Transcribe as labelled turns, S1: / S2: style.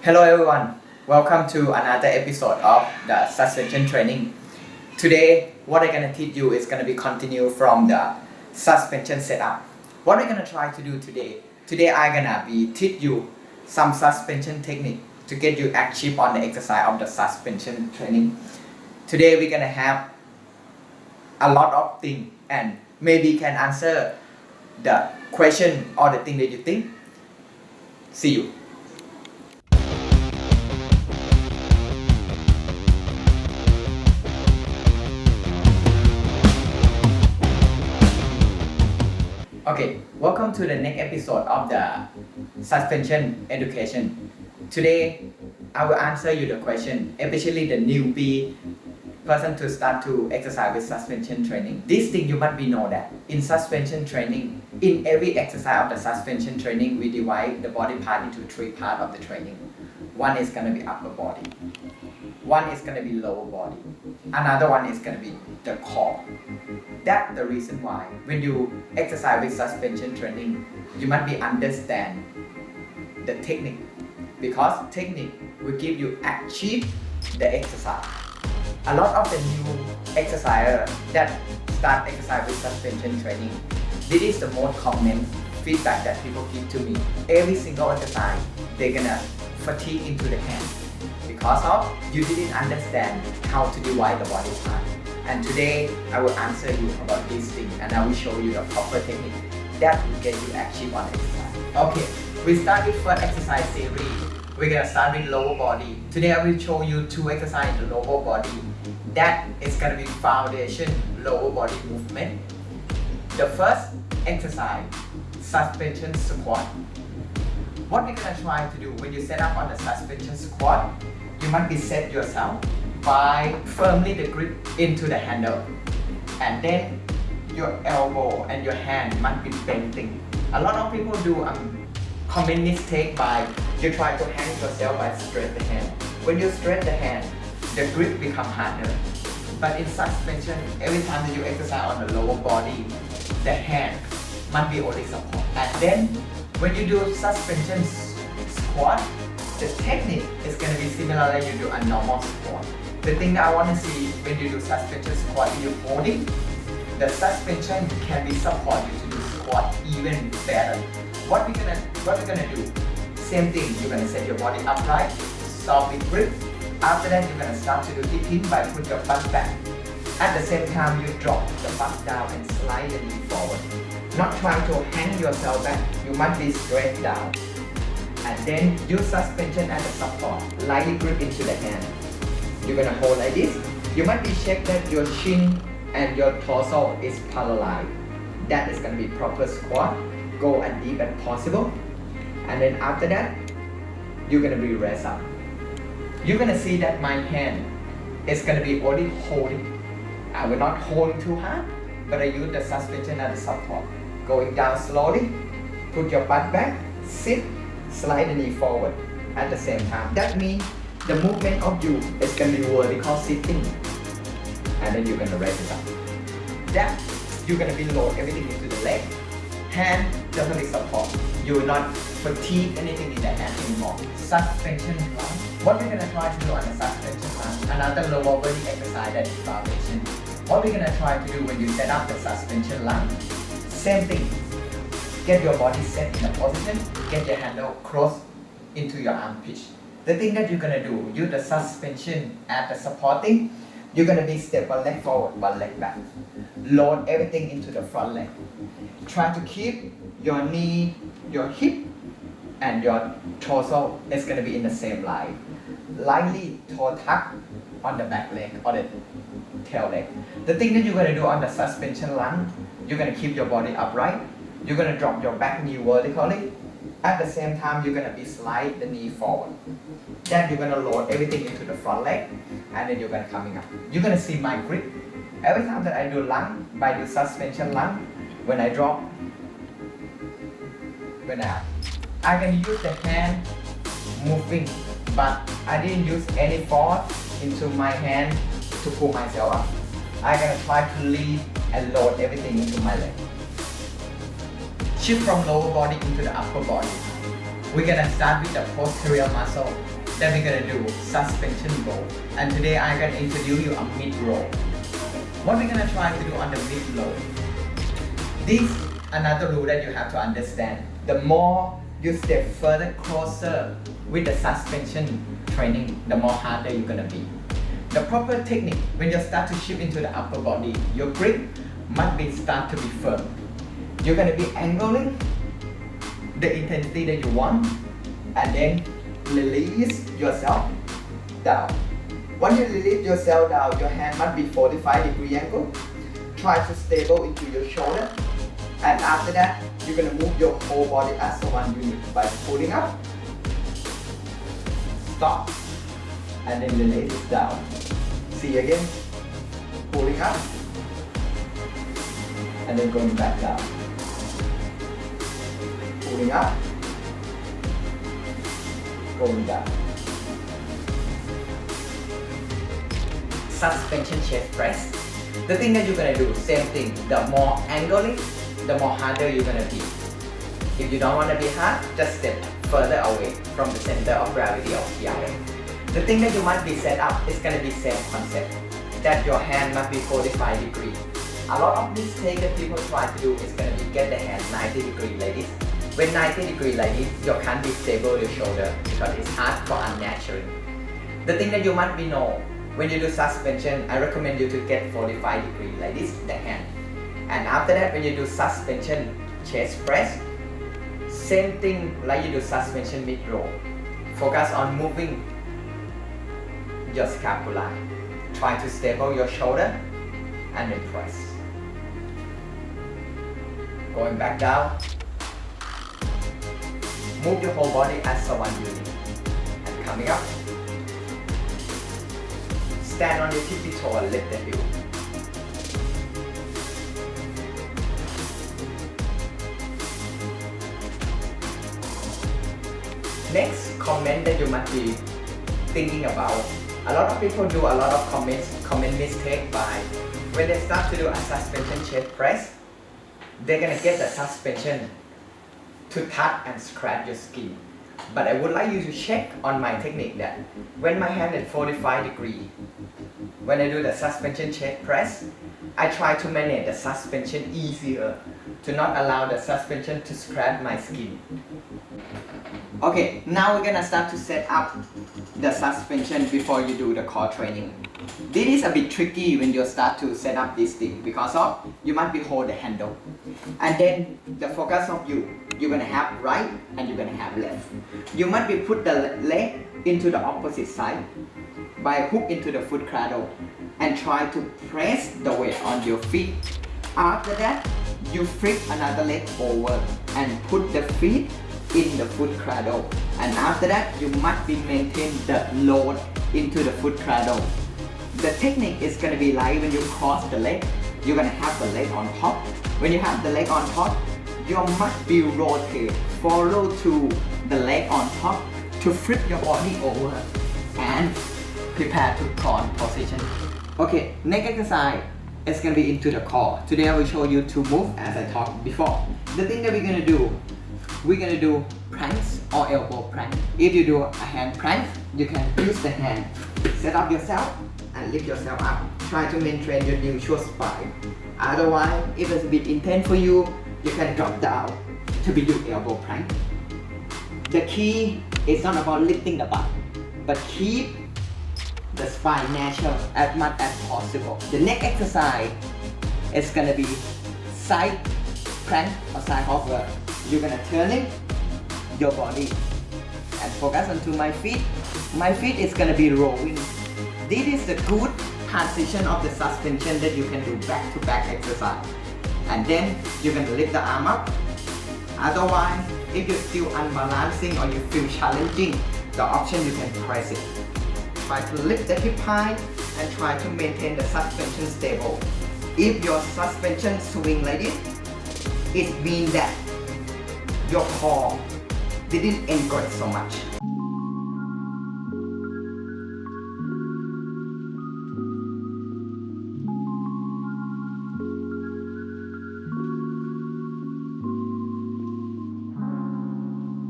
S1: Hello everyone, welcome to another episode of the suspension training. Today, what I'm gonna teach you is gonna be continue from the suspension setup. What we're gonna try to do today I'm gonna be teach you some suspension technique to get you achieve on the exercise of the suspension training. Today we're gonna have a lot of things and maybe can answer the question or the thing that you think. See you. Okay, welcome to the next episode of the suspension education. Today, I will answer you the question, especially the newbie person to start to exercise with suspension training. This thing you must be know that in suspension training, in every exercise of the suspension training, we divide the body part into three parts of the training. One is gonna be upper body. One is gonna be lower body. Another one is gonna be the core. That's the reason why when you exercise with suspension training, you must be understand the technique, because technique will give you achieve the exercise. A lot of the new exercisers that start exercise with suspension training, this is the most common feedback that people give to me. Every single exercise, they're gonna fatigue into the hand because of you didn't understand how to divide the body part. And today I will answer you about this thing and I will show you the proper technique that will get you achieve on exercise. Okay, we start with first exercise series. We're gonna start with lower body. Today I will show you two exercises in the lower body. That is gonna be foundation lower body movement. The first exercise, suspension squat. What we're gonna try to do when you set up on the suspension squat, you must be set yourself by firmly the grip into the handle, and then your elbow and your hand must be bending. A lot of people do common mistake by you try to hang yourself by stretch the hand. When you stretch the hand, the grip become harder. But in suspension, every time that you exercise on the lower body, the hand must be only support. And then when you do suspension squat, the technique is going to be similar like you do a normal squat. The thing that I want to see when you do suspension squat, you're holding, the suspension can be support you to do squat even better. What we're gonna do, same thing, you're gonna set your body upright, softly grip. After that, you're gonna start to do dipping by put your butt back. At the same time, you drop the butt down and slide the knee forward. Not trying to hang yourself back, you must be straight down. And then use suspension as a support, lightly grip into the hand. You're gonna hold like this. You must be check that your chin and your torso is parallel. That is gonna be proper squat. Go as deep as possible. And then after that, you're gonna be rest up. You're gonna see that my hand is gonna be only holding. I will not hold too hard, but I use the suspension as a support. Going down slowly, put your butt back, sit, slide the knee forward at the same time. That means the movement of you is going to be vertical sitting, and then you're going to raise it up. That you're going to be load everything into the leg. Hand definitely support. You will not fatigue anything in the hand anymore. Suspension lunge. What we're going to try to do on the suspension lunge, another lower body exercise that is foundation. What we're going to try to do when you set up the suspension lunge, same thing. Get your body set in a position, get your handle close into your armpit. The thing that you're gonna do, use the suspension as the supporting. You're gonna be step one leg forward, one leg back. Load everything into the front leg. Try to keep your knee, your hip, and your torso is gonna be in the same line. Lightly toe tuck on the back leg or the tail leg. The thing that you're gonna do on the suspension lunge, you're gonna keep your body upright. You're going to drop your back knee vertically. At the same time, you're going to be slide the knee forward. Then you're going to load everything into the front leg, and then you're going to coming up. You're going to see my grip. Every time that I do lunge, by the suspension lunge, when I drop, when I can use the hand moving, but I didn't use any force into my hand to pull myself up. I'm going to try to lead and load everything into my leg. Shift from lower body into the upper body. We're gonna start with the posterior muscle. Then we're gonna do suspension roll. And today I'm gonna introduce you a mid roll. What we're gonna try to do on the mid roll. This another rule that you have to understand. The more you step further closer with the suspension training, the more harder you're gonna be. The proper technique when you start to shift into the upper body, your grip must be start to be firm. You're gonna be angling the intensity that you want, and then release yourself down. Once you release yourself down, your hand must be 45-degree angle. Try to stable into your shoulder, and after that, you're gonna move your whole body as one unit by pulling up, stop, and then release it down. See again, pulling up, and then going back down. Pulling up, going down. Suspension chest press. The thing that you're gonna do, same thing. The more angling, the more harder you're gonna be. If you don't wanna be hard, just step further away from the center of gravity of TRX. The thing that you must be set up is gonna be same concept. That your hand must be 45 degrees. A lot of mistakes that people try to do is gonna be get the hand 90 degrees like this. When 90 degrees like this, you can't be stable your shoulder because it's hard for unnatural. The thing that you must be know, when you do suspension, I recommend you to get 45 degrees like this, the hand. And after that, when you do suspension chest press, same thing like you do suspension mid roll. Focus on moving your scapula. Try to stable your shoulder and then press. Going back down. Move your whole body as one unit. And coming up. Stand on your tippy toe and lift the heel. Next comment that you must be thinking about. A lot of people do a lot of comment mistake by when they start to do a suspension chest press, they're gonna get the suspension to touch and scratch your skin. But I would like you to check on my technique that when my hand is 45 degrees, when I do the suspension chest press, I try to manage the suspension easier to not allow the suspension to scratch my skin. Okay, now we're gonna start to set up the suspension before you do the core training. This is a bit tricky when you start to set up this thing because of you must be hold the handle. And then the focus of you're gonna have right and you're gonna have left. You must be put the leg into the opposite side by hook into the foot cradle and try to press the weight on your feet. After that, you flip another leg over and put the feet in the foot cradle. And after that, you must be maintain the load into the foot cradle. The technique is gonna be like when you cross the leg, you're gonna have the leg on top. When you have the leg on top, you must be rotate, follow to the leg on top to flip your body over and prepare to prone position. Okay, next exercise is gonna be into the core. Today I will show you two moves as I talked before. The thing that we're gonna do planks or elbow plank. If you do a hand plank, you can use the hand, set up yourself and lift yourself up. Try to maintain your neutral spine. Otherwise, if it's a bit intense for you, you can drop down to be do elbow plank. The key is not about lifting the butt, but keep the spine natural as much as possible. The next exercise is gonna be side plank or side hover. You're gonna turn it your body and focus onto my feet. My feet is gonna be rolling. This is the good transition of the suspension that you can do back-to-back exercise. And then you're gonna lift the arm up. Otherwise, if you're still unbalancing or you feel challenging, the option you can press it. Try to lift the hip high and try to maintain the suspension stable. If your suspension swing like this, it means that your core didn't engage so much.